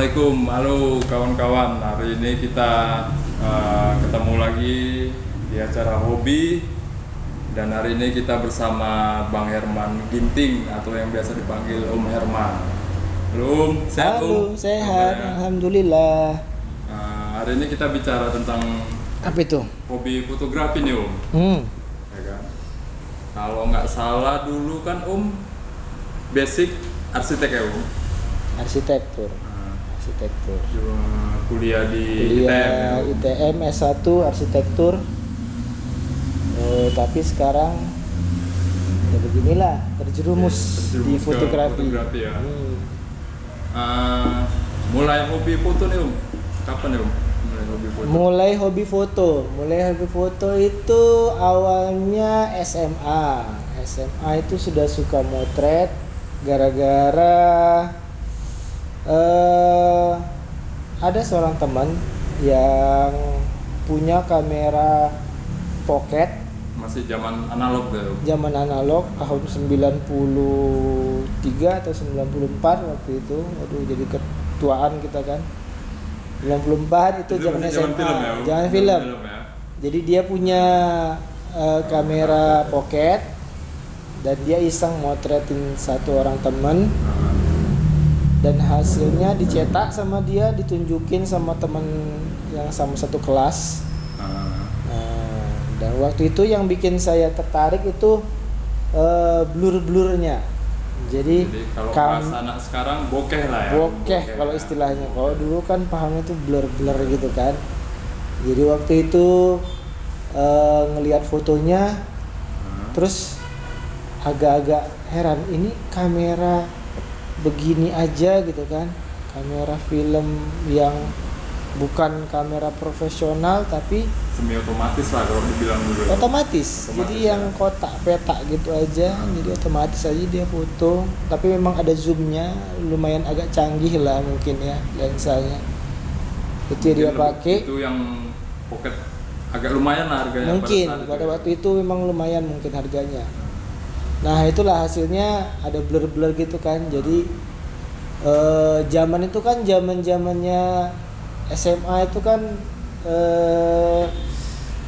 Assalamualaikum, halo kawan-kawan. Hari ini kita ketemu lagi di acara hobi. Dan hari ini kita bersama Bang Herman Ginting atau yang biasa dipanggil Om Herman. Halo Om, sehat Om? Halo, sehat, Ya. alhamdulillah. Hari ini kita bicara tentang Apa itu? hobi fotografi nih Om. Ya kan? Kalau nggak salah dulu kan Om basic arsitek ya Om? Arsitektur. Arsitektur. Kuliah di Kuliah ITM. ITM S1 arsitektur. Tapi sekarang ya beginilah terjerumus di ke fotografi. ya. Mulai hobi foto nih Om. Kapan ya Om? Mulai hobi foto. Mulai hobi foto itu awalnya SMA. SMA itu sudah suka motret gara-gara ada seorang teman yang punya kamera pocket Masih zaman analog deh Om. zaman analog tahun 93 atau 94 waktu itu. Aduh, jadi ketuaan kita kan. 94 itu zaman masih SMA, film ya Om? zaman film. Ya. Jadi dia punya kamera pocket dan dia iseng motretin satu orang teman. Dan hasilnya dicetak sama dia, ditunjukin sama teman yang sama satu kelas. Dan waktu itu yang bikin saya tertarik itu blur-blurnya. Jadi kalau bahasa anak sekarang bokeh lah ya. bokeh kalau ya. istilahnya. Kalau dulu kan pahamnya itu blur-blur gitu kan. Jadi waktu itu ngelihat fotonya, terus agak-agak heran, ini kamera begini aja gitu kan, kamera film yang bukan kamera profesional tapi Semi otomatis lah kalau dibilang dulu. otomatis. Jadi ya. yang kotak petak gitu aja, jadi otomatis aja dia foto. Tapi memang ada zoomnya, lumayan agak canggih lah mungkin ya lensanya. Itu dia pakai. Itu yang pocket agak lumayan lah harganya. Mungkin pada saat waktu itu memang lumayan mungkin harganya. Nah itulah hasilnya, ada blur-blur gitu kan. Jadi zaman itu kan zamannya SMA itu kan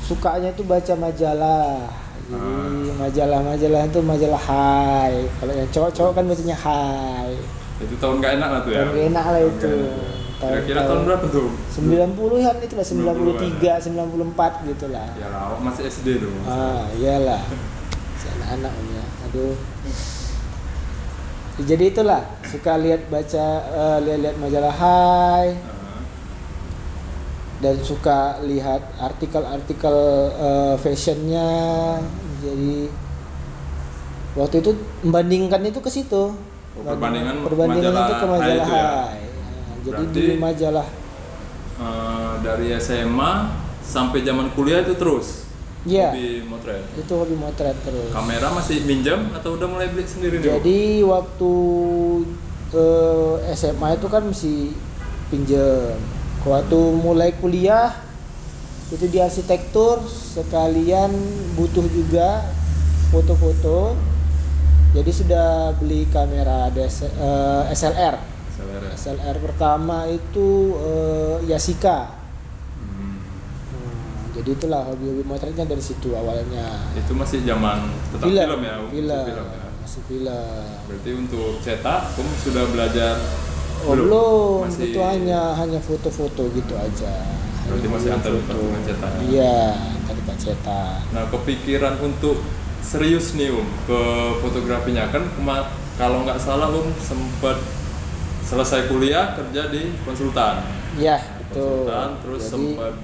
sukanya itu baca majalah. Jadi majalah itu majalah Hai. Kalau yang cowok-cowok kan bacanya Hai. Itu tahun gak enak lah tuh ya. Tahun gak enak lah itu. Kira-kira tahun berapa tuh? 90-an itu lah, 93, 94 gitu lah. Ya lah, masih SD tuh. Iyalah. Anak-anak ya. Aduh. Jadi itulah, suka lihat majalah Hai. Dan suka lihat artikel-artikel fashionnya. Jadi waktu itu membandingkan itu ke situ. Perbandingan itu ke majalah Hai itu ya? Hai. Jadi Berarti, di majalah dari SMA sampai zaman kuliah itu terus hobi motret. Itu hobi motret terus. Kamera masih minjam atau udah mulai beli sendiri nih? Jadi waktu SMA itu kan mesti pinjem. Waktu mulai kuliah itu di arsitektur sekalian butuh juga foto-foto. Jadi sudah beli kamera SLR. SLR pertama itu Yashica. Jadi itulah hobi motretnya dari situ awalnya. Itu masih zaman tetap film ya? Film. Ya? Masih film. Berarti untuk cetak, kamu sudah belajar? Belum. Masih... Itu hanya foto-foto gitu aja. Berarti masih antar cetak. Iya, antar cetak. Nah, kepikiran untuk serius nih ke fotografinya kan kalau nggak salah sempat selesai kuliah kerja di konsultan. Iya, betul. Konsultan terus sempat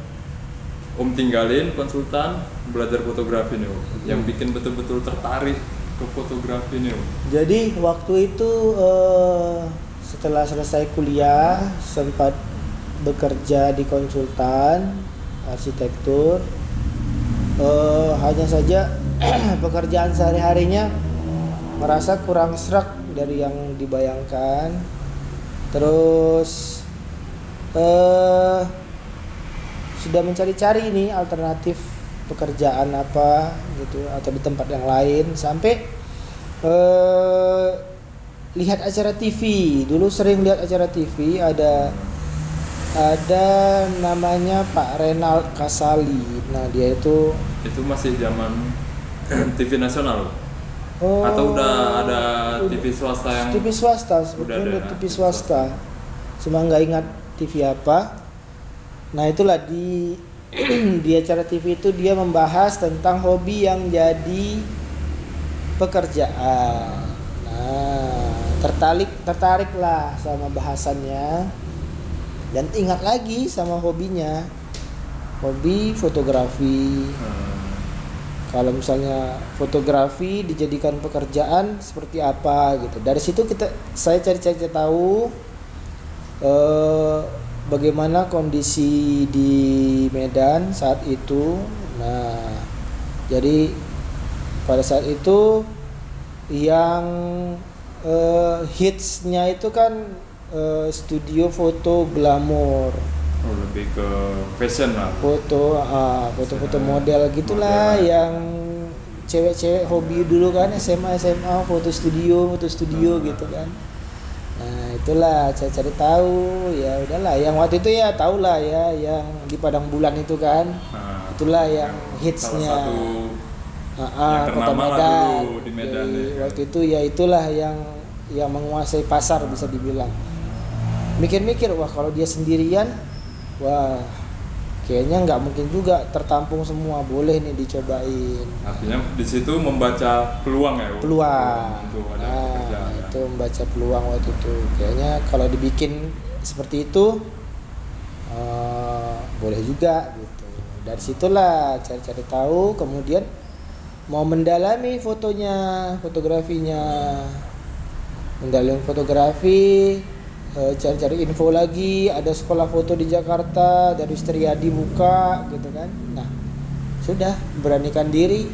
tinggalin konsultan belajar fotografi nih yang bikin betul-betul tertarik ke fotografi nih. Jadi waktu itu setelah selesai kuliah sempat bekerja di konsultan arsitektur. Hanya saja pekerjaan sehari-harinya merasa kurang serak dari yang dibayangkan. Terus sudah mencari-cari ini alternatif pekerjaan apa gitu atau di tempat yang lain sampai lihat acara TV. Dulu sering lihat acara TV, ada namanya Pak Renald Kasali. Nah, dia itu masih zaman TV nasional oh, atau udah ada TV swasta yang TV swasta, udah sebetulnya ada TV swasta. Cuma nggak ingat TV apa. Nah, itulah di di acara TV itu dia membahas tentang hobi yang jadi pekerjaan. Nah, tertarik lah sama bahasannya dan ingat lagi sama hobinya, hobi fotografi. Kalau misalnya fotografi dijadikan pekerjaan seperti apa gitu. Dari situ saya cari tahu bagaimana kondisi di Medan saat itu. Nah, jadi pada saat itu yang hitsnya itu kan studio foto glamour. Oh, lebih ke fashion lah. Foto-foto model gitulah model. Yang cewek-cewek hobi dulu kan SMA foto studio gitu kan. Nah, itulah saya cari tahu, ya udahlah yang waktu itu ya tahulah ya yang di Padang Bulan itu kan. Itulah yang hitsnya. Salah satu yang ternama lah dulu di Medan. Jadi, waktu itu ya itulah yang menguasai pasar bisa dibilang. Mikir-mikir, wah kalau dia sendirian, wah kayaknya nggak mungkin juga tertampung semua, boleh nih dicobain. Artinya di situ membaca peluang ya? Peluang. Itu membaca peluang waktu itu. Kayaknya kalau dibikin seperti itu boleh juga gitu. Dari situlah cari-cari tahu, kemudian mau mendalami fotografinya, mendalami fotografi. Cari-cari info lagi, ada sekolah foto di Jakarta, Darwis Triadi buka gitu kan. Nah, sudah beranikan diri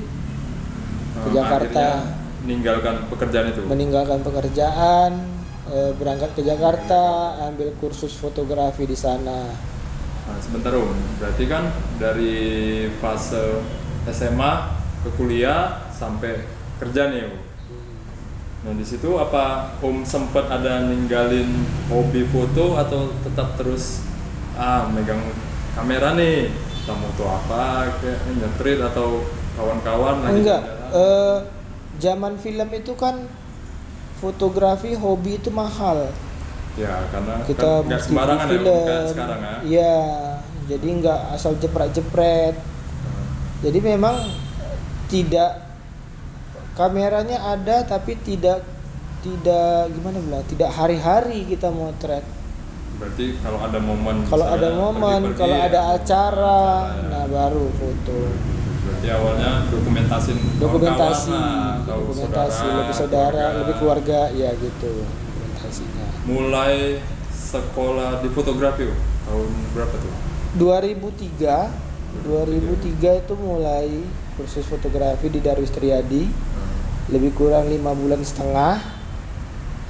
ke Jakarta, meninggalkan pekerjaan, berangkat ke Jakarta, ambil kursus fotografi di sana. Nah, sebentar berarti kan dari fase SMA ke kuliah sampai kerja nih Nah, di situ apa sempat ada ninggalin hobi foto atau tetap terus megang kamera nih, kita foto apa kayak nyetrit atau kawan-kawan lagi? Enggak, zaman film itu kan fotografi hobi itu mahal. Ya, karena kita nggak sembarangan ya kayak sekarang ya. Iya, jadi nggak asal jepret-jepret. Jadi memang tidak, kameranya ada tapi tidak gimana bilang, tidak hari-hari kita motret. Berarti kalau ada momen, kalau ada acara, nah baru foto. Berarti awalnya dokumentasi lebih saudara, lebih keluarga ya gitu dokumentasinya. Mulai sekolah di fotografi tahun berapa tuh? 2003 itu mulai kursus fotografi di Darwis Triadi. Lebih kurang 5 bulan setengah.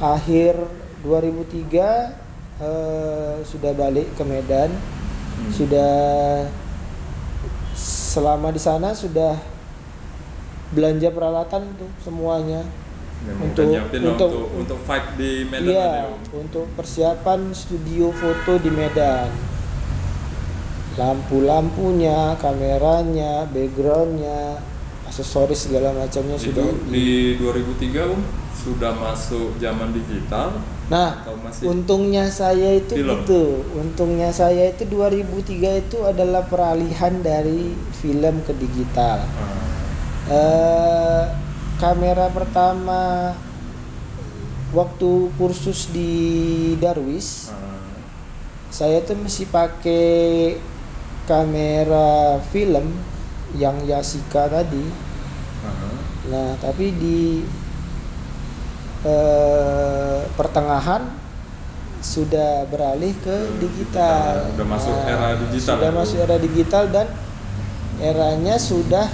Akhir 2003 sudah balik ke Medan. Sudah selama di sana sudah belanja peralatan tuh semuanya. Untuk fight di Medan. Iya, untuk persiapan studio foto di Medan. Lampu-lampunya, kameranya, backgroundnya, aksesoris segala macamnya itu sudah di 2003 sudah masuk zaman digital. Nah, untungnya saya itu film. Untungnya saya itu 2003 itu adalah peralihan dari film ke digital. Kamera pertama waktu kursus di Darwis, saya tuh masih pakai kamera film yang Yashica tadi. Nah, tapi di pertengahan sudah beralih ke digital. Sudah masuk era digital. Sudah masuk era digital dan eranya sudah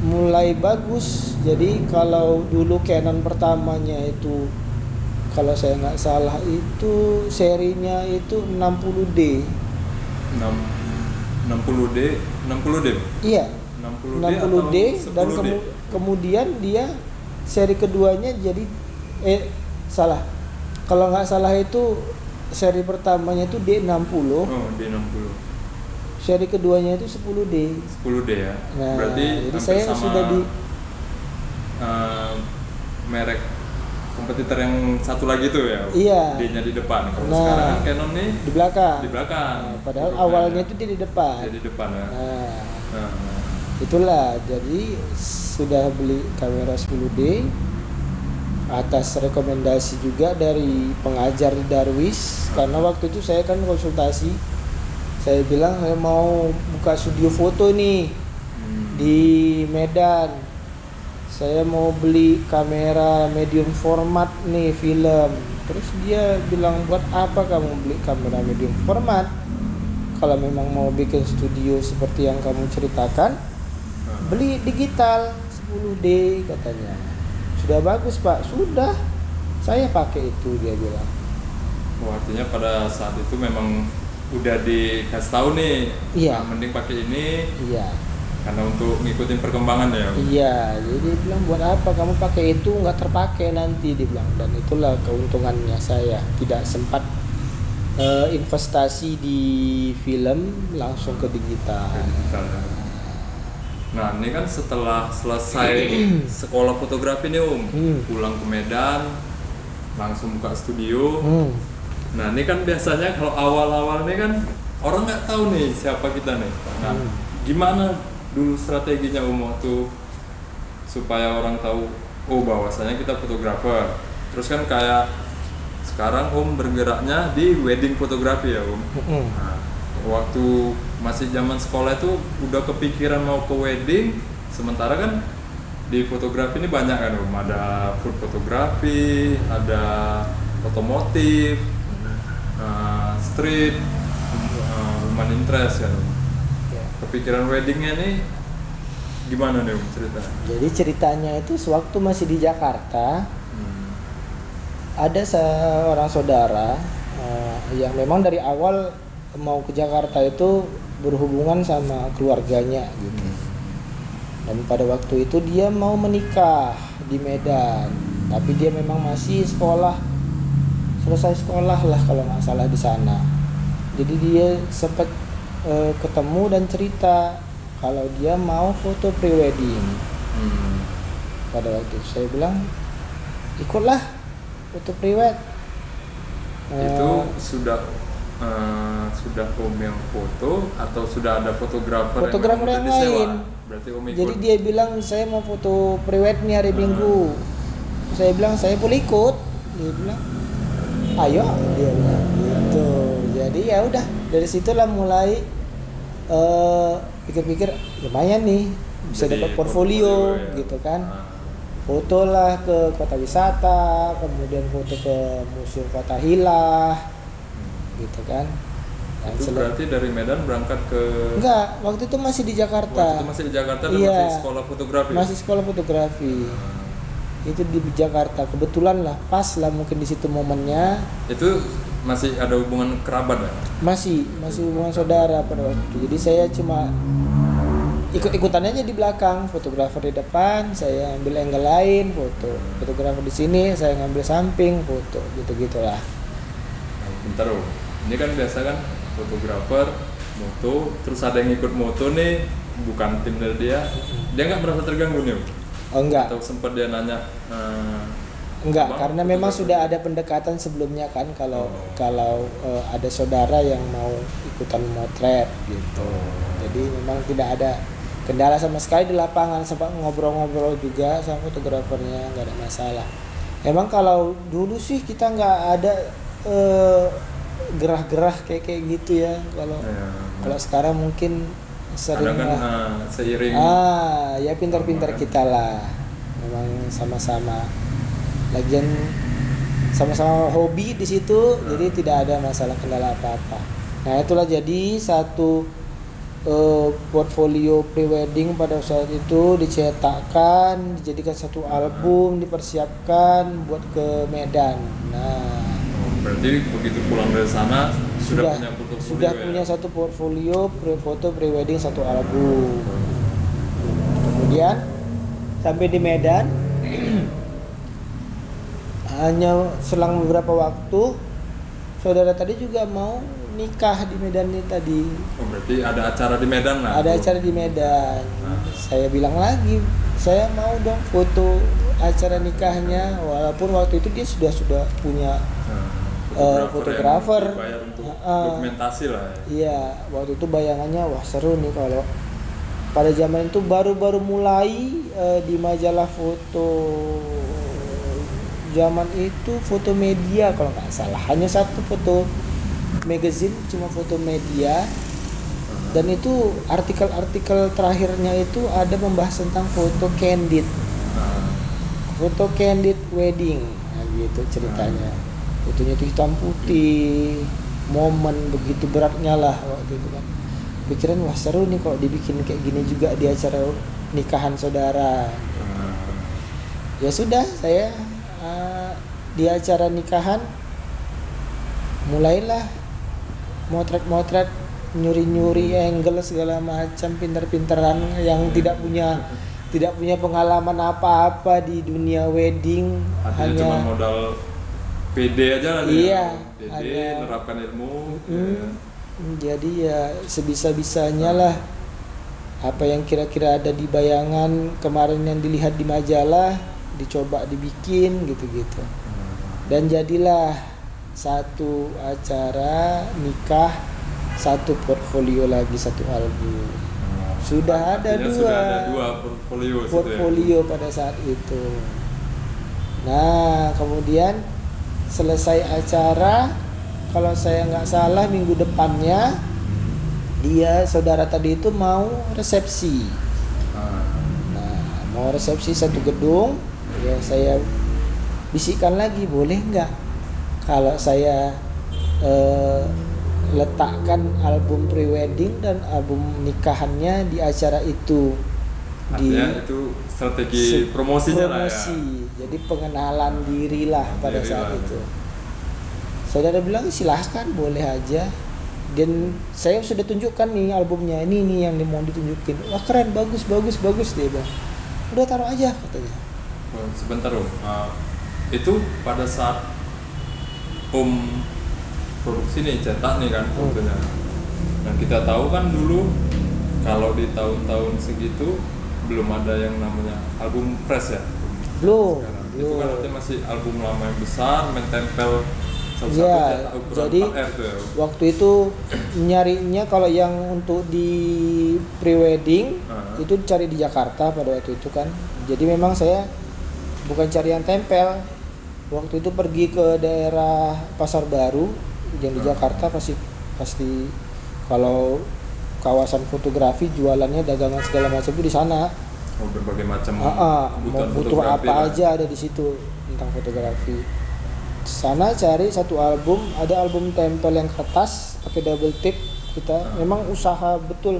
mulai bagus. Jadi kalau dulu Canon pertamanya itu, kalau saya nggak salah itu serinya itu 60D. 60D. Iya. 60D dan kemudian dia seri keduanya jadi salah. Kalau nggak salah itu seri pertamanya itu D60. Oh, D60. Seri keduanya itu 10D. 10D ya. Nah, Berarti jadi hampir saya sama sudah di merek kompetitor yang satu lagi tuh ya. Iya. D-nya di depan. Kalau Nah, sekarang kan Canon nih di belakang. di belakang. Nah, padahal Untuk awalnya merek. itu dia di depan. Dia di depan ya. Nah, Nah, nah. itulah. Jadi sudah beli kamera 10D atas rekomendasi juga dari pengajar di Darwis, karena waktu itu saya kan konsultasi. Saya bilang saya mau buka studio foto nih di Medan. Saya mau beli kamera medium format nih film. Terus dia bilang, buat apa kamu beli kamera medium format? Kalau memang mau bikin studio seperti yang kamu ceritakan, beli digital 10D katanya. Sudah bagus Pak, sudah. Saya pakai itu, dia bilang. Oh, artinya pada saat itu memang udah dikasih tahu nih, Iya. nah, mending pakai ini Iya. karena untuk ngikutin perkembangan ya. Iya, jadi dia bilang buat apa kamu pakai itu, nggak terpakai nanti, dia bilang. Dan itulah keuntungannya saya tidak sempat investasi di film, langsung ke digital. Digital, ya. Nah ini kan setelah selesai sekolah fotografi nih pulang ke Medan langsung buka studio. Nah ini kan biasanya kalau awal-awal nih kan orang nggak tahu nih siapa kita nih. Nah gimana dulu strateginya waktu supaya orang tahu oh bahwasanya kita fotografer. Terus kan kayak sekarang bergeraknya di wedding fotografi ya Nah, waktu masih zaman sekolah itu udah kepikiran mau ke wedding, sementara kan di fotografi ini banyak kan ada food fotografi, ada otomotif, street, human interest kan. Kepikiran weddingnya nih gimana nih cerita? Jadi ceritanya itu sewaktu masih di Jakarta, ada seorang saudara yang memang dari awal mau ke Jakarta itu berhubungan sama keluarganya gitu. Dan pada waktu itu dia mau menikah di Medan, tapi dia memang masih sekolah, selesai sekolah lah kalau nggak salah di sana. Jadi dia sempat ketemu dan cerita kalau dia mau foto pre-wedding. Pada waktu itu saya bilang ikutlah foto pre-wed. Itu sudah yang foto atau sudah ada fotografer yang lain. Berarti ikut. Jadi dia bilang saya mau foto pre-wed nih hari Minggu. Saya bilang saya boleh ikut. Dia bilang ayo, dia bilang gitu. Jadi ya udah dari situlah mulai pikir-pikir lumayan nih bisa dapat portfolio ya. gitu kan. Foto lah ke kota wisata, kemudian foto ke museum kota Hilah gitu kan. Itu berarti dari Medan berangkat ke Enggak, waktu itu masih di Jakarta. Waktu itu masih di Jakarta dan Iya, masih sekolah fotografi. masih sekolah fotografi. Itu di Jakarta, kebetulan lah, pas lah mungkin di situ momennya. Itu masih ada hubungan kerabat ya? Masih hubungan saudara pada waktu itu. Jadi saya cuma ikut-ikutan aja di belakang, fotografer di depan, saya ambil angle lain, foto. Fotografer di sini, saya ngambil samping, foto, gitu-gitulah. Bentar ini kan biasa kan fotografer, moto, terus ada yang ikut moto nih, bukan tim dari dia nggak merasa terganggu nih? Oh enggak. Atau sempat dia nanya? Enggak, karena memang sudah ada pendekatan sebelumnya kan kalau ada saudara yang mau ikutan motret gitu. Jadi memang tidak ada kendala sama sekali di lapangan, sempat ngobrol-ngobrol juga sama fotografernya, nggak ada masalah. Emang kalau dulu sih kita nggak ada gerah-gerah kayak gitu ya. Kalau sekarang mungkin sering kan, lah. seiring. Ya pintar-pintar kita lah. Memang sama-sama. Lagian sama-sama hobi di situ, jadi tidak ada masalah kendala apa-apa. Nah itulah jadi satu portfolio pre-wedding pada saat itu dicetakkan, dijadikan satu album, dipersiapkan buat ke Medan. Nah, berarti begitu pulang dari sana sudah punya portfolio sudah punya satu portfolio foto pre-wedding, satu album. Kemudian sampai di Medan Hanya selang beberapa waktu saudara tadi juga mau nikah di Medan ini tadi. Oh, berarti ada acara di Medan lah. Ada acara di Medan. Saya bilang lagi, saya mau dong foto acara nikahnya, walaupun waktu itu dia sudah punya fotografer. Bayar untuk dokumentasi lah. Iya, waktu itu bayangannya wah seru nih kalau pada zaman itu baru-baru mulai di majalah foto zaman itu Foto Media kalau nggak salah, hanya satu foto magazine, cuma Foto Media. Dan itu artikel-artikel terakhirnya itu ada membahas tentang foto candid, foto candid wedding, nah, gitu ceritanya. Fotonya itu hitam putih, momen begitu beratnya lah waktu itu kan. Pikiran wah seru nih kalau dibikin kayak gini juga di acara nikahan saudara. Ya sudah, saya di acara nikahan mulailah motret-motret, nyuri-nyuri angle segala macam, pinter-pinteran yang tidak punya pengalaman apa-apa di dunia wedding. Artinya cuma modal PD aja lah. Iya, PD, menerapkan ilmu. Jadi ya sebisa-bisanya lah apa yang kira-kira ada di bayangan kemarin yang dilihat di majalah dicoba dibikin gitu-gitu. Dan jadilah satu acara nikah, satu portfolio lagi, satu album. Sudah ada dua portfolio pada saat itu. Nah, kemudian selesai acara, kalau saya nggak salah minggu depannya dia saudara tadi itu mau resepsi. Nah, mau resepsi satu gedung, ya saya bisikkan lagi, boleh nggak kalau saya letakkan album prewedding dan album nikahannya di acara itu. Artinya itu strategi promosinya lah ya. Jadi pengenalan diri lah pada saat itu. Saudara bilang silahkan, boleh aja. Dan saya sudah tunjukkan nih albumnya, ini nih yang mau ditunjukin. Wah keren, bagus dia bilang. Udah taruh aja katanya. Sebentar Om, itu pada saat Om produksi nih, cetak nih kan fotonya. Dan kita tahu kan dulu kalau di tahun-tahun segitu belum ada yang namanya album press ya. Belum. Itu kan artinya masih album lama yang besar, mentempel satu-satu ya, cetak ukuran jadi 4R tuh ya. Waktu itu nyarinya kalau yang untuk di prewedding itu cari di Jakarta pada waktu itu kan. Jadi memang saya bukan cari yang tempel. Waktu itu pergi ke daerah Pasar Baru yang di Jakarta, pasti kalau kawasan fotografi jualannya dagangan segala macam itu di sana. Oh, berbagai macam butuh apa aja ada di situ tentang fotografi. Sana cari satu album, ada album tempel yang kertas pakai double tape. Kita memang usaha betul,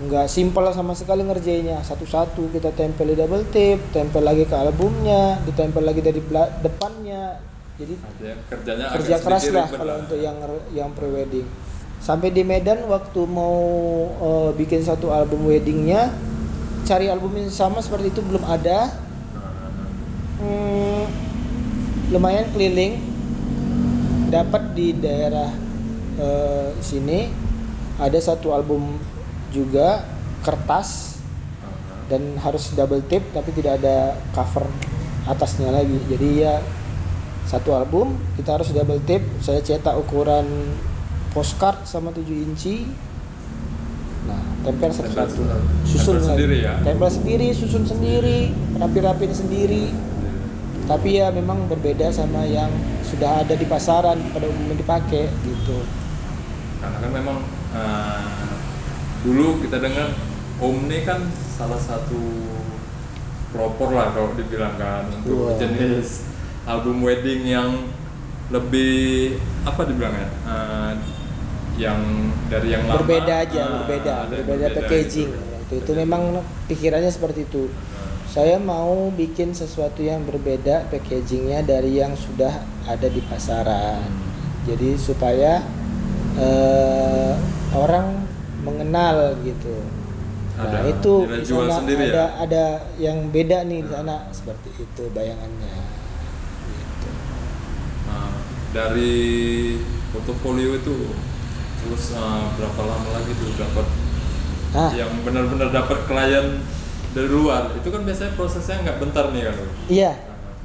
nggak simpel sama sekali ngerjainnya, satu-satu kita tempel di double tape, tempel lagi ke albumnya, ditempel lagi dari depannya. Jadi kerja keras lah kalau untuk yang prewedding. Sampai di Medan waktu mau bikin satu album weddingnya, cari album yang sama seperti itu belum ada. Lumayan keliling, dapat di daerah sini ada satu album juga kertas dan harus double tape tapi tidak ada cover atasnya lagi. Jadi ya satu album kita harus double tape. Saya cetak ukuran postcard sama 7 inci. Nah, tempel satu-satu. Susun sendiri ya. Tempel sendiri, susun sendiri, rapi-rapin sendiri. Tapi ya memang berbeda sama yang sudah ada di pasaran pada umumnya dipakai gitu. Karena kan memang dulu kita dengar Om ini kan salah satu pelopor lah kalau dibilang kan untuk jenis album wedding yang lebih apa dibilangnya, yang dari yang lama berbeda packaging gitu. Itu memang pikirannya seperti itu. Saya mau bikin sesuatu yang berbeda packagingnya dari yang sudah ada di pasaran. Jadi supaya orang mengenal gitu. Nah, Ada itu nilai di jual sana sendiri ya? ada yang beda nih di sana seperti itu bayangannya. Gitu. Nah, dari portofolio itu terus berapa lama lagi tuh dapat Nah, yang benar-benar dapat klien dari luar? Itu kan biasanya prosesnya nggak bentar nih kan? iya.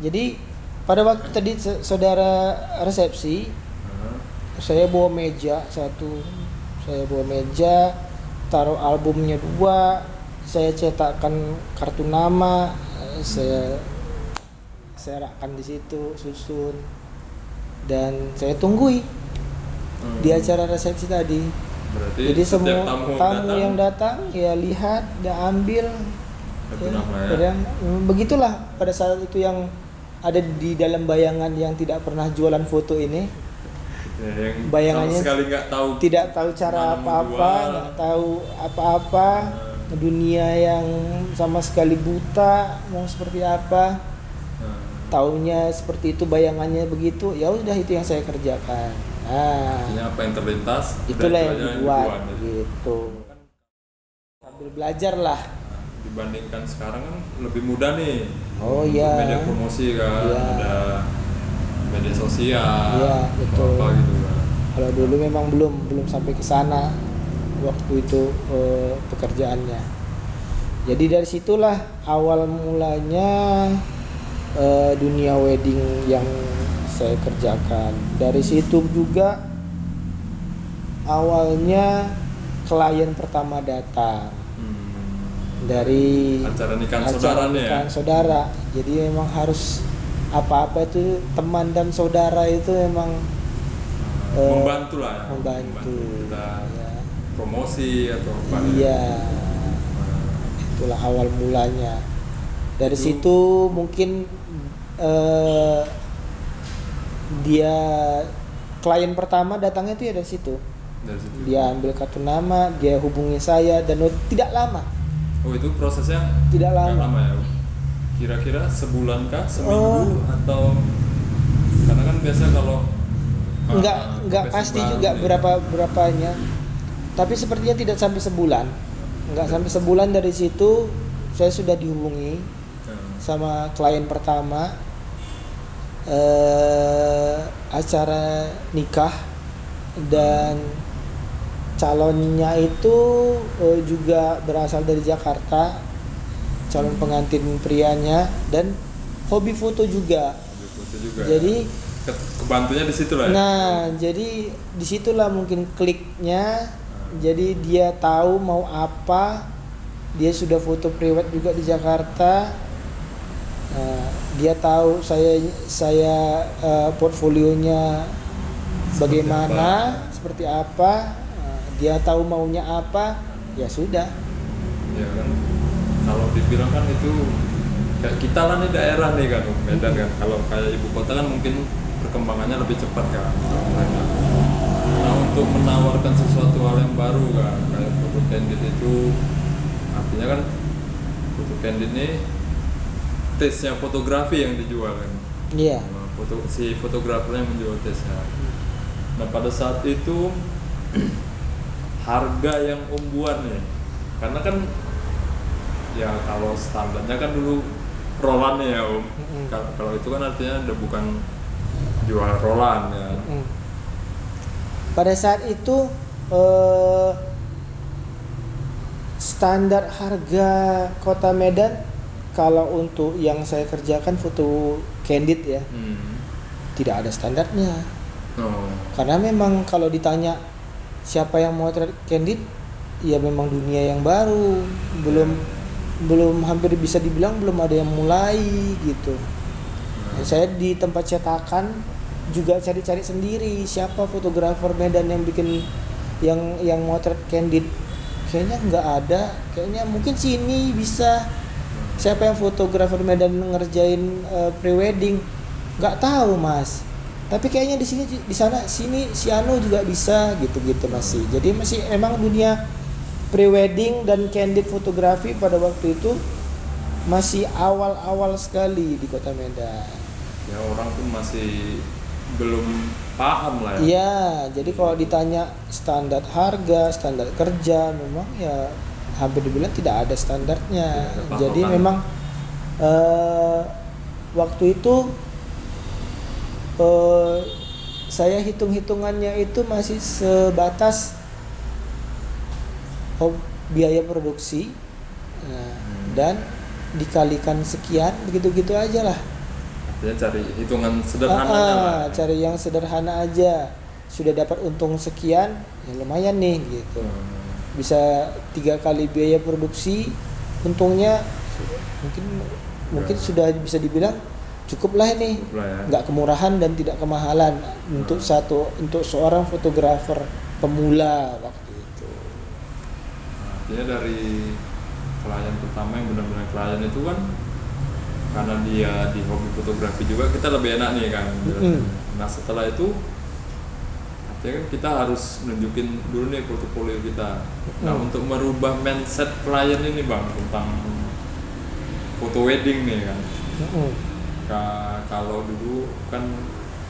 Jadi pada waktu tadi saudara resepsi, Nah, saya bawa meja satu, saya bawa meja, taruh albumnya dua, saya cetakkan kartu nama, saya rakkan di situ, susun, dan saya tunggui di acara resepsi tadi. berarti Jadi setiap semua tamu yang datang ya lihat, dia ambil, kartu ya, nama ya? dan begitulah pada saat itu yang ada di dalam bayangan yang tidak pernah jualan foto ini. Ya, yang Bayangannya sama sekali nggak tahu Tidak tahu cara mana mau apa-apa, jual. nggak tahu apa-apa, dunia yang sama sekali buta mau seperti apa. Nah, Taunya seperti itu, bayangannya begitu, ya udah itu yang saya kerjakan. Nah, artinya apa yang terlintas itulah yang itu aja dibuat jadi. gitu. Sambil belajar lah. Dibandingkan sekarang kan lebih mudah nih. Oh untuk iya. media promosi kan, Iya. ada media sosial, Iya, atau betul. apa gitu kan. Kalau dulu memang belum sampai ke sana waktu itu pekerjaannya. Jadi dari situlah awal mulanya dunia wedding yang saya kerjakan. Dari situ juga awalnya klien pertama datang dari Acara nikahan acara saudara nih ya? nikahan saudara. Jadi memang harus apa-apa itu teman dan saudara itu memang Membantu lah ya, membantu. kita Ya. promosi atau apa ya. Iya, itulah awal mulanya. Dari situ mungkin dia klien pertama datangnya itu ya dari situ. Dari situ. Dia ambil kartu nama, dia hubungi saya dan tidak lama. Oh, itu prosesnya Tidak nggak lama. ya? Kira-kira sebulan kah, seminggu atau karena kan biasa kalau Enggak profesi pasti baru juga nih. berapanya. Tapi sepertinya tidak sampai sebulan. Enggak sampai sebulan dari situ saya sudah dihubungi sama klien pertama acara nikah dan calonnya itu juga berasal dari Jakarta, calon pengantin prianya, dan hobi foto juga. Foto juga. Jadi kebantunya di situ lah ya. nah, jadi disitulah mungkin kliknya. Jadi dia tahu mau apa, dia sudah foto prewed juga di Jakarta. Dia tahu saya portfolionya bagaimana, seperti apa. Dia tahu maunya apa, ya sudah. Ya kan, kalau dibilang kan itu kayak kita lah nih daerah nih kan, Medan kan. Kalau kayak ibu kota kan mungkin perkembangannya lebih cepat kan. Nah, untuk menawarkan sesuatu hal yang baru kan, kayak foto candid itu, artinya kan foto candid ini tesnya fotografi yang dijual kan. Iya. Nah, si fotografernya yang menjual tesnya. Nah, pada saat itu harga yang Om buat nih, karena kan ya kalau standarnya kan dulu rolan ya Om. Kalau itu kan artinya udah bukan jual rolan ya. Pada saat itu standar harga Kota Medan kalau untuk yang saya kerjakan foto candid ya tidak ada standarnya. Karena memang kalau ditanya siapa yang motret candid, ya memang dunia yang baru, belum hampir bisa dibilang belum ada yang mulai gitu. Saya di tempat cetakan juga cari-cari sendiri siapa fotografer Medan yang bikin yang motret candid. Kayaknya nggak ada, kayaknya mungkin sini bisa. Siapa yang fotografer Medan ngerjain prewedding? Nggak tahu Mas. Tapi kayaknya di sana sini si Anu juga bisa gitu-gitu masih. Jadi masih emang dunia prewedding dan candid fotografi pada waktu itu masih awal-awal sekali di Kota Medan. Ya orang pun masih belum paham lah ya. Iya, jadi kalau ditanya standar harga, standar kerja, memang ya hampir dibilang tidak ada standarnya. Tidak ada Jadi patokan. memang waktu itu saya hitung-hitungannya itu masih sebatas biaya produksi, dan dikalikan sekian, begitu-gitu aja lah. Artinya cari hitungan sederhananya lah. Cari yang sederhana aja, sudah dapat untung sekian, ya lumayan nih gitu. Bisa 3 kali biaya produksi, untungnya mungkin sudah bisa dibilang cukup lah ini, Cukup lah ya. nggak kemurahan dan tidak kemahalan untuk seorang fotografer pemula waktu itu. Artinya dari klien pertama yang benar-benar klien itu kan, karena dia di hobi fotografi juga, kita lebih enak nih kan. Nah setelah itu artinya kan kita harus nunjukin dulu nih portofolio kita. Nah untuk merubah mindset klien ini bang tentang foto wedding nih kan, kalau dulu kan,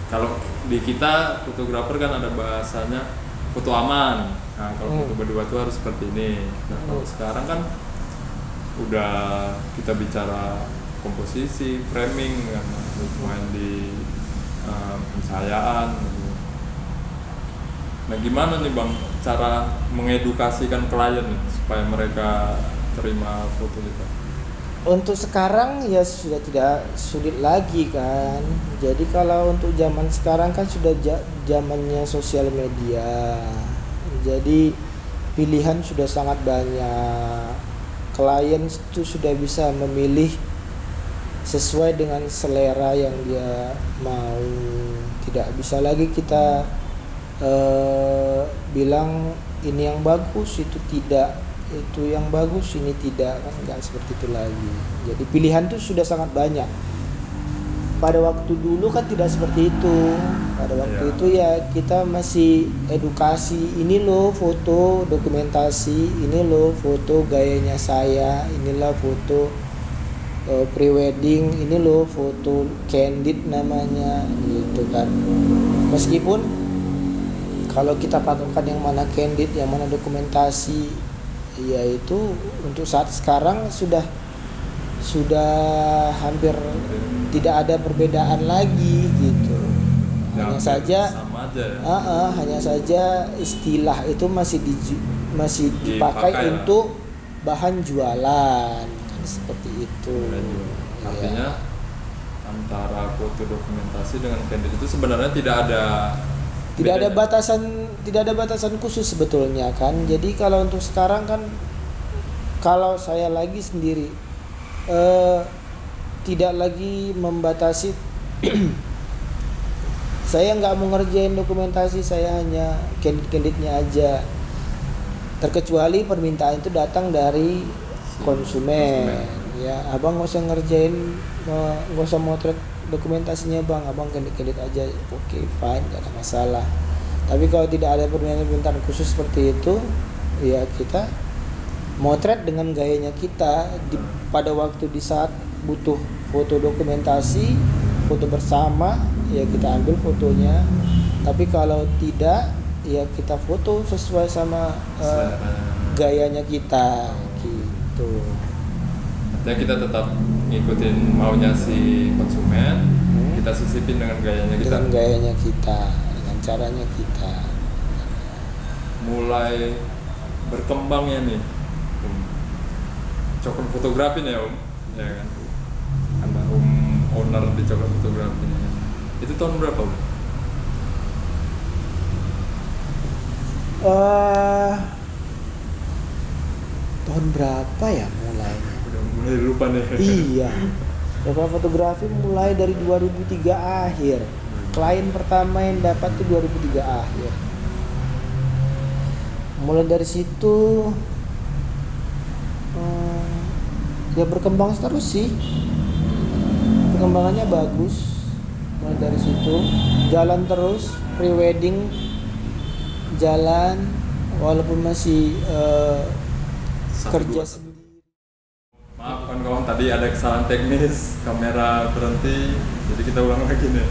kalau di kita fotografer kan ada bahasanya foto aman. Nah kalau foto berdua itu harus seperti ini. Nah kalau sekarang kan udah kita bicara komposisi, framing kan, main di pencahayaan gitu. Nah gimana nih bang cara mengedukasikan klien nih, supaya mereka terima foto kita? Untuk sekarang ya sudah tidak sulit lagi kan. Jadi kalau untuk zaman sekarang kan sudah zamannya sosial media. Jadi pilihan sudah sangat banyak. Klien itu sudah bisa memilih sesuai dengan selera yang dia mau. Tidak bisa lagi kita bilang ini yang bagus, itu tidak, itu yang bagus, ini tidak, kan nggak seperti itu lagi. Jadi pilihan tuh sudah sangat banyak. Pada waktu dulu kan tidak seperti itu. Pada waktu itu ya kita masih edukasi, ini loh foto dokumentasi, ini loh foto gayanya saya, inilah foto pre-wedding, ini loh foto candid namanya gitu kan. Meskipun kalau kita patokan yang mana candid, yang mana dokumentasi, yaitu untuk saat sekarang sudah hampir tidak ada perbedaan lagi gitu. Hanya saja sama aja ya. hanya saja istilah itu masih dipakai untuk bahan jualan kan, seperti itu. Artinya antara foto dokumentasi dengan candid itu sebenarnya tidak ada batasan khusus sebetulnya kan. Jadi kalau untuk sekarang kan, kalau saya lagi sendiri tidak lagi membatasi. Saya nggak mau ngerjain dokumentasi, saya hanya candidnya aja, terkecuali permintaan itu datang dari konsumen. Ya abang nggak usah ngerjain, nggak usah motret dokumentasinya bang, abang candid aja, oke, fine, nggak ada masalah. Tapi kalau tidak ada permintaan khusus seperti itu, ya kita motret dengan gayanya kita pada waktu di saat butuh foto dokumentasi, foto bersama, ya kita ambil fotonya. Tapi kalau tidak, ya kita foto sesuai sama gayanya kita gitu. Artinya kita tetap ngikutin maunya si konsumen, kita sisipin dengan gayanya kita. Dengan gayanya kita, dengan caranya kita. Mulai berkembangnya nih Coklat Fotografi nih om, ya kan? Anda owner di Coklat Fotografi nih. Itu tahun berapa om? Tahun berapa ya mulainya? Udah mulai lupa nih. Iya. Coklat Fotografi mulai dari 2003 akhir. Klien pertama yang dapat tuh 2003 akhir. Mulai dari situ ya berkembang terus sih. Perkembangannya bagus. Mulai dari situ jalan terus, pre-wedding jalan walaupun masih kerja sendiri. Maaf kawan-kawan, tadi ada kesalahan teknis, kamera berhenti, jadi kita ulang lagi nih.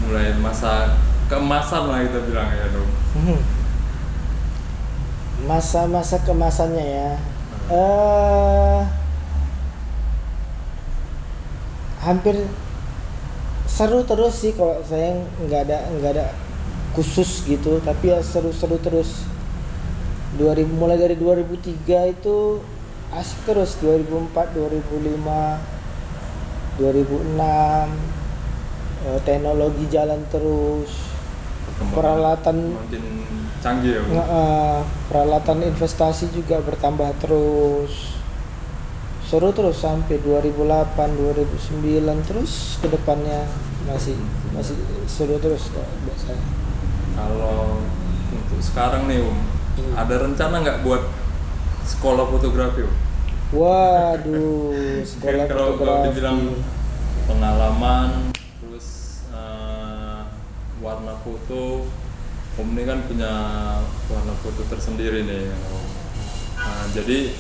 Mulai masa keemasan lah kita bilang ya dong. Masa-masa kemasannya ya. eh hampir seru terus sih, kalau saya nggak ada khusus gitu, tapi ya seru-seru terus. 2000, mulai dari 2003 itu asik terus, 2004, 2005, 2006, teknologi jalan terus, Perkembangan peralatan makin canggih ya. peralatan investasi juga bertambah terus. Seru terus sampai 2008, 2009, terus ke depannya masih seru terus kok buat saya. Kalau untuk sekarang nih ada rencana nggak buat sekolah fotografi Om? Waduh, sekolah Kalau fotografi. dibilang pengalaman, terus warna foto, Om ini kan punya warna foto tersendiri nih. Nah, jadi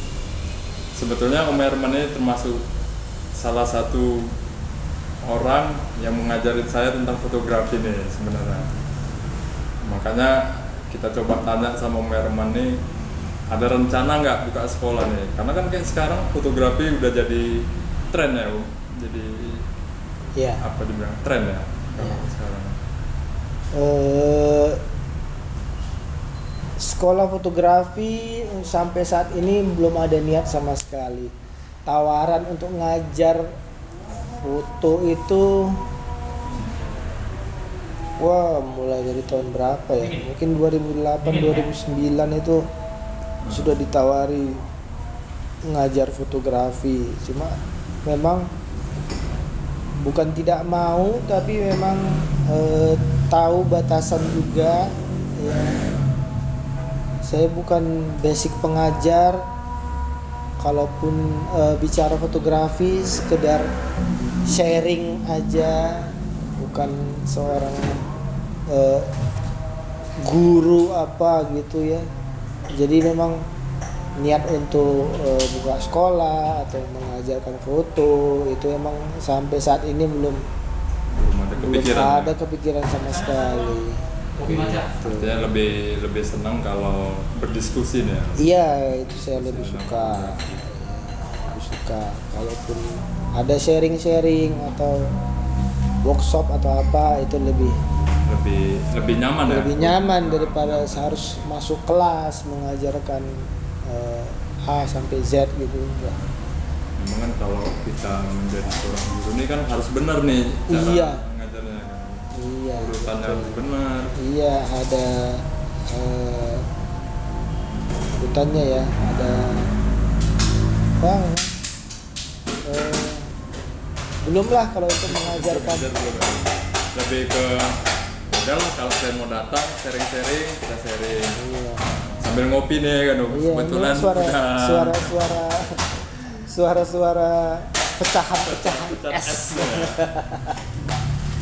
sebetulnya Om Herman ini termasuk salah satu orang yang mengajarin saya tentang fotografi nih sebenarnya. Makanya kita coba tanya sama Om Herman nih, ada rencana nggak buka sekolah nih? Karena kan kayak sekarang fotografi udah jadi tren ya Om. Jadi Ya. apa dibilang tren ya kalau Ya. sekarang. Sekolah fotografi sampai saat ini belum ada niat sama sekali. Tawaran untuk ngajar foto itu, wah, mulai dari tahun berapa ya? Mungkin 2008, 2009 itu sudah ditawari ngajar fotografi. Cuma memang bukan tidak mau, tapi memang tahu batasan juga ya. Saya bukan basic pengajar, kalaupun bicara fotografi sekedar sharing aja, bukan seorang guru apa gitu ya. Jadi memang niat untuk buka sekolah atau mengajarkan foto itu emang sampai saat ini belum ada kepikiran sama sekali. Artinya lebih senang kalau berdiskusi nih ya. Iya, itu saya lebih suka. Kalaupun ada sharing atau workshop atau apa, itu lebih nyaman ya. Lebih nyaman daripada harus masuk kelas mengajarkan A sampai Z gitu. Enggak. Memang kan kalau kita menjadi seorang guru ini kan harus benar nih cara Iya. mengajarnya kan. Iya. Urutannya harus benar. Iya, ada urutannya ya, ada bang. Belum lah kalau untuk mengajarkan. Lebih ke udah lah, kalau saya mau datang sharing-sharing, kita sharing Iya. sambil ngopi nih kan Om. Iya, Kebetulan ini udah suara pecahan es.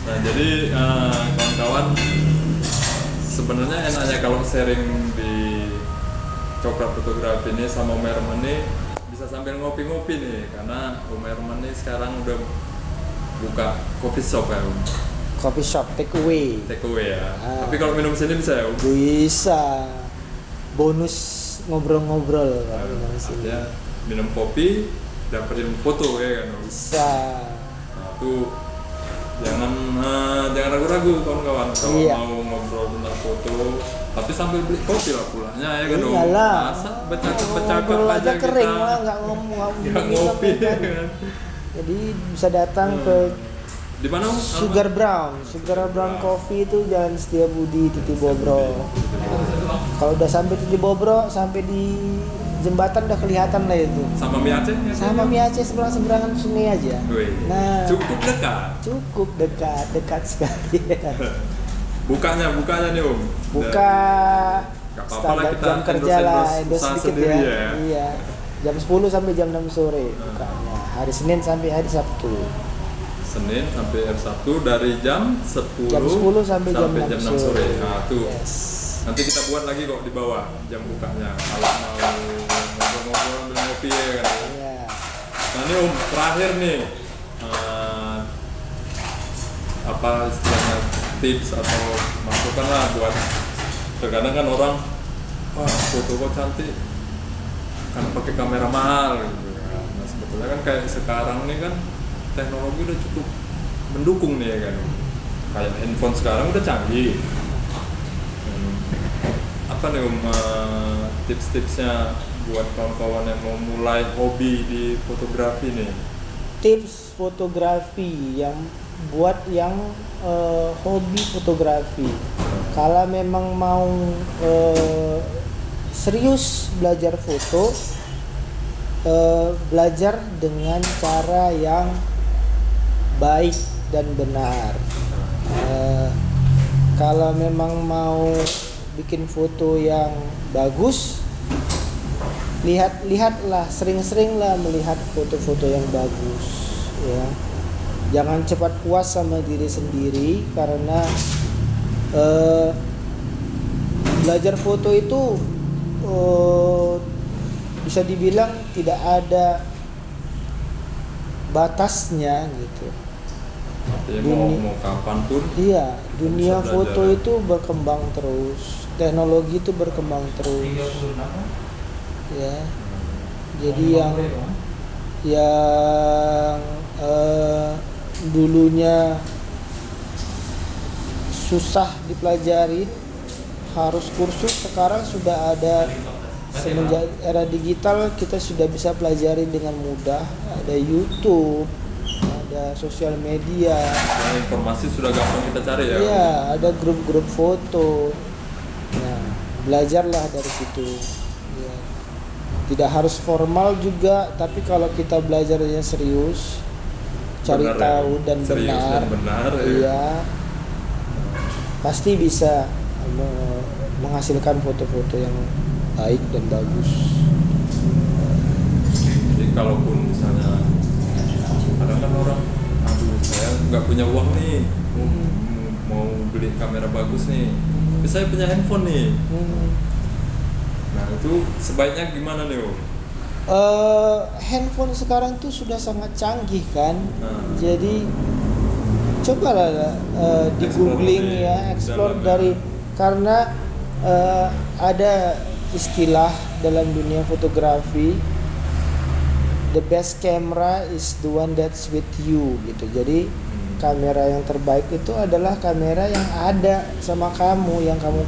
Nah jadi kawan-kawan, sebenarnya enaknya kalau sharing di Coklat Fotografi ini sama Om Herman ini bisa sambil ngopi-ngopi nih, karena Om Herman ini sekarang udah buka coffee shop ya Om. Coffee shop take away. Take away ya. Ah. Tapi kalau minum sini bisa ya Om? Bisa. Bonus ngobrol-ngobrol kalau minum sini. Artinya minum kopi, dapetin foto ya kan Om? Bisa. Nah itu jangan ragu-ragu kawan-kawan kalau Iya. mau ngobrol tentang foto, tapi sambil beli kopi lah pulangnya ya kan Om? Iyalah. Masa bercakap-bercakap Ngobrol aja aja kering kita lah, nggak ngomong nggak ngopi kan. kan? Jadi bisa datang ke Di mana Om? Sugar Brown Coffee itu Jalan Setiabudi Titi Bobro. Kalau udah sampai Titi Bobro, sampai di jembatan udah kelihatan lah itu. Sama mie Aceh? Ya? Sama mie Aceh seberang-seberangan sungai aja. Wih, Nah, cukup dekat. dekat sekali. Bukanya nih Om. Buka Gak apa-apa lah standar kita jam kerja lah, endorse sedikit sendiri ya. ya. Iya. Jam 10 sampai jam 6 sore bukanya. Hari Senin sampai hari Sabtu. Senin sampai hari Sabtu dari jam 10, Jam 10 sampai jam 6 6 sore. Nah, tuh. Yes. Nanti kita buat lagi kok di bawah jam bukanya. Kalau mau ngobrol-ngobrol ambil ngopi ya kan. Iya. Nah ini Om, terakhir nih apa istilahnya tips atau masukan lah buat, terkadang kan orang, wah foto kok cantik, karena pakai kamera mahal gitu kan. Nah sebetulnya kan kayak sekarang nih kan teknologi udah cukup mendukung nih ya kan, kayak handphone sekarang udah canggih. Apa nih tips-tipsnya buat kawan-kawan yang mau mulai hobi di fotografi nih? Tips fotografi yang buat yang hobi fotografi, kalau memang mau serius belajar foto, belajar dengan cara yang baik dan benar. Kalau memang mau bikin foto yang bagus, lihatlah, sering-seringlah melihat foto-foto yang bagus, ya. Jangan cepat puas sama diri sendiri, karena belajar foto itu bisa dibilang tidak ada batasnya gitu. Artinya mau kapan pun. Iya, dunia bisa foto belajar. itu berkembang terus, teknologi itu berkembang terus, ya. Jadi yang dulunya susah dipelajari, harus kursus, sekarang sudah ada. Semenjak era digital kita sudah bisa pelajari dengan mudah. Ada YouTube, ada sosial media. Yang informasi sudah gampang kita cari ya. Iya, ada grup-grup foto. Nah, belajarlah dari situ. Ya. Tidak harus formal juga, tapi kalau kita belajarnya serius, cari Benar, tahu ya. dan Serius benar, dan benar, ya. iya, pasti bisa menghasilkan foto-foto yang baik dan bagus. Jadi kalaupun misalnya kadang kan orang, aduh saya nggak punya uang nih, mau beli kamera bagus nih, tapi saya punya handphone nih. Nah itu sebaiknya gimana nih Om? Handphone sekarang tuh sudah sangat canggih kan. Nah. Jadi cobalah di Explore googling lebih ya, explore dalam, dari, ya. karena ada istilah dalam dunia fotografi, the best camera is the one that's with you gitu. Jadi kamera yang terbaik itu adalah kamera yang ada sama kamu, yang kamu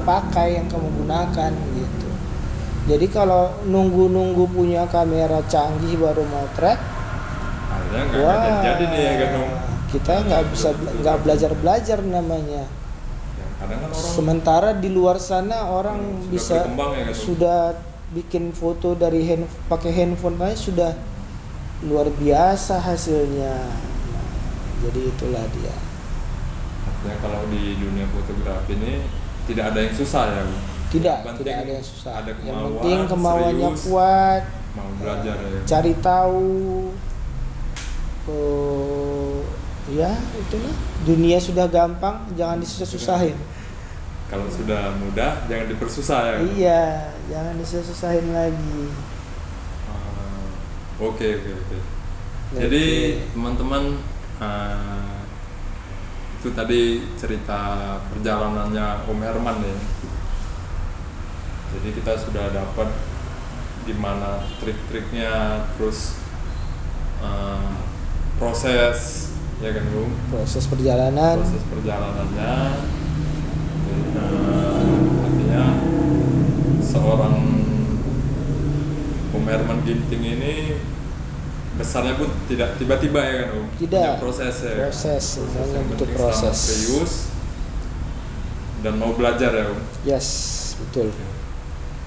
pakai, yang kamu gunakan gitu. Jadi kalau nunggu punya kamera canggih baru motret, Akhirnya nggak wah, jadi nih ya kan Om? kita nggak belajar namanya. Ya, kadang kan orang Sementara di luar sana orang sudah bisa berkembang ya, kan? sudah bikin foto dari pakai handphone aja sudah luar biasa hasilnya. Nah, jadi itulah dia. artinya kalau di dunia fotografi ini tidak ada yang susah ya Om? Tidak Yang penting ada yang susah. Ada Yang kemauan, penting kemauannya serius, kuat, mau belajar ya. cari tahu. Ya itulah, dunia sudah gampang, jangan disusah-susahin. Kalau sudah mudah jangan dipersusah ya. Iya, jangan disusah-susahin lagi. Oke. Jadi teman-teman, itu tadi cerita perjalanannya Om Herman ya. Jadi kita sudah dapat gimana trik-triknya, terus proses ya kan Om, Proses perjalanan. proses perjalanannya. Artinya seorang Om Herman Ginting ini besarnya pun tidak tiba-tiba ya kan Om? Tidak. Punya proses ya. Proses, semuanya yang butuh penting proses. sama serius dan mau belajar ya Om. Yes, betul.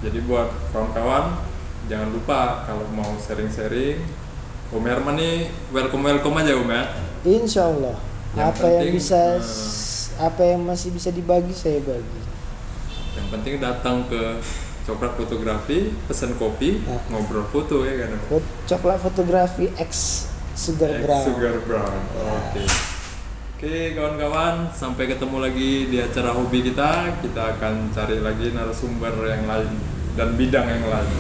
Jadi buat kawan-kawan jangan lupa kalau mau sharing-sharing, Om Herman nih welcome aja Om ya. Insya Allah. Yang Apa yang penting, bisa, apa yang masih bisa dibagi saya bagi. Yang penting datang ke Coklat Fotografi, pesen kopi, Ya. ngobrol foto ya kan Om. Coklat Fotografi X Sugar Brown. Sugar Brown. Oke, kawan-kawan, sampai ketemu lagi di acara hobi kita. Kita akan cari lagi narasumber yang lain dan bidang yang lain.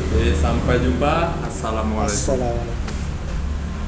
Oke, sampai jumpa. Assalamualaikum. Assalamualaikum.